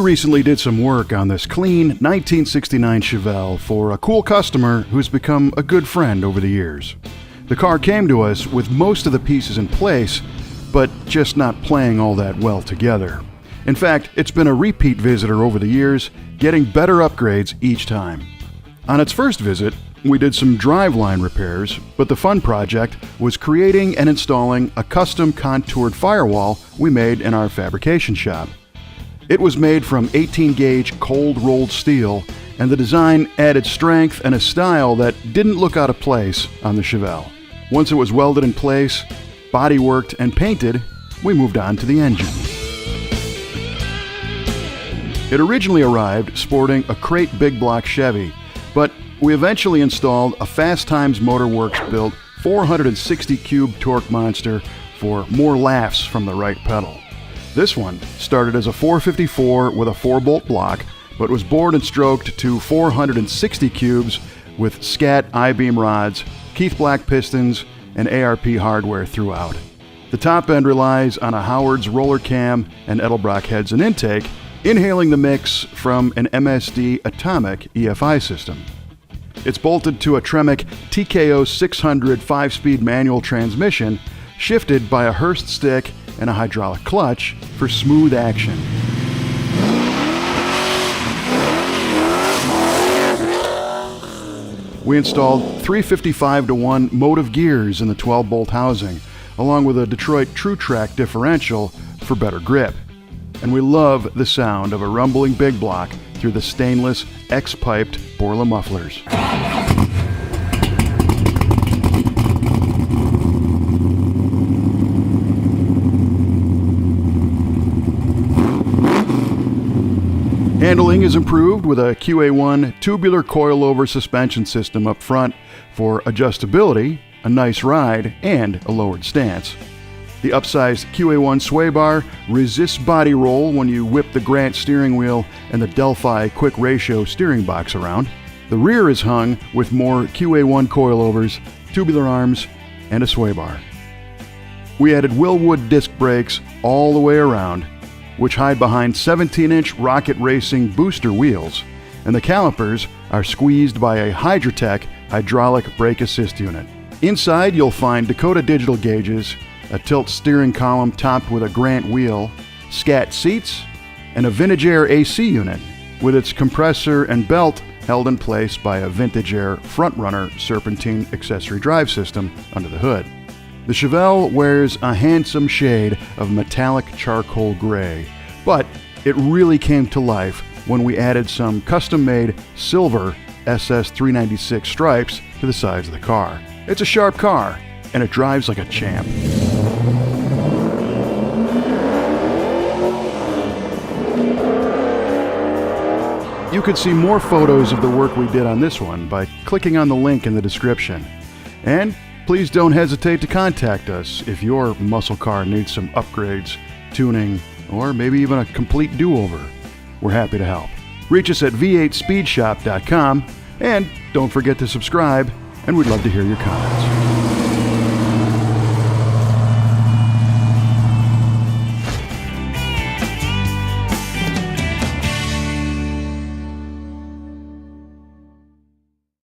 recently did some work on this clean 1969 Chevelle for a cool customer who's become a good friend over the years. The car came to us with most of the pieces in place, but just not playing all that well together. In fact, it's been a repeat visitor over the years, getting better upgrades each time. On its first visit, we did some driveline repairs, but the fun project was creating and installing a custom contoured firewall we made in our fabrication shop. It was made from 18-gauge cold-rolled steel, and the design added strength and a style that didn't look out of place on the Chevelle. Once it was welded in place, bodyworked, and painted, we moved on to the engine. It originally arrived sporting a crate Big Block Chevy, but we eventually installed a Fast Times Motorworks built 460 cube torque monster for more laughs from the right pedal. This one started as a 454 with a 4-bolt block, but was bored and stroked to 460 cubes with Scat I-beam rods, Keith Black pistons, and ARP hardware throughout. The top end relies on a Howard's roller cam and Edelbrock heads and intake, inhaling the mix from an MSD Atomic EFI system. It's bolted to a Tremec TKO-600 5-speed manual transmission, shifted by a Hurst stick and a hydraulic clutch for smooth action. We installed 355-to-1 motive gears in the 12-bolt housing, along with a Detroit TrueTrack differential for better grip. And we love the sound of a rumbling Big Block through the stainless, X-piped Borla mufflers. Handling is improved with a QA1 tubular coil-over suspension system up front for adjustability, a nice ride, and a lowered stance. The upsized QA1 sway bar resists body roll when you whip the Grant steering wheel and the Delphi quick ratio steering box around. The rear is hung with more QA1 coilovers, tubular arms, and a sway bar. We added Wilwood disc brakes all the way around, which hide behind 17-inch Rocket Racing booster wheels, and the calipers are squeezed by a Hydratec hydraulic brake assist unit. Inside you'll find Dakota Digital gauges, a tilt steering column topped with a Grant wheel, Scat seats, and a Vintage Air AC unit with its compressor and belt held in place by a Vintage Air Frontrunner serpentine accessory drive system under the hood. The Chevelle wears a handsome shade of metallic charcoal gray, but it really came to life when we added some custom-made silver SS 396 stripes to the sides of the car. It's a sharp car, and it drives like a champ. You could see more photos of the work we did on this one by clicking on the link in the description. And please don't hesitate to contact us if your muscle car needs some upgrades, tuning, or maybe even a complete do-over. We're happy to help. Reach us at V8speedshop.com, and don't forget to subscribe, and we'd love to hear your comments.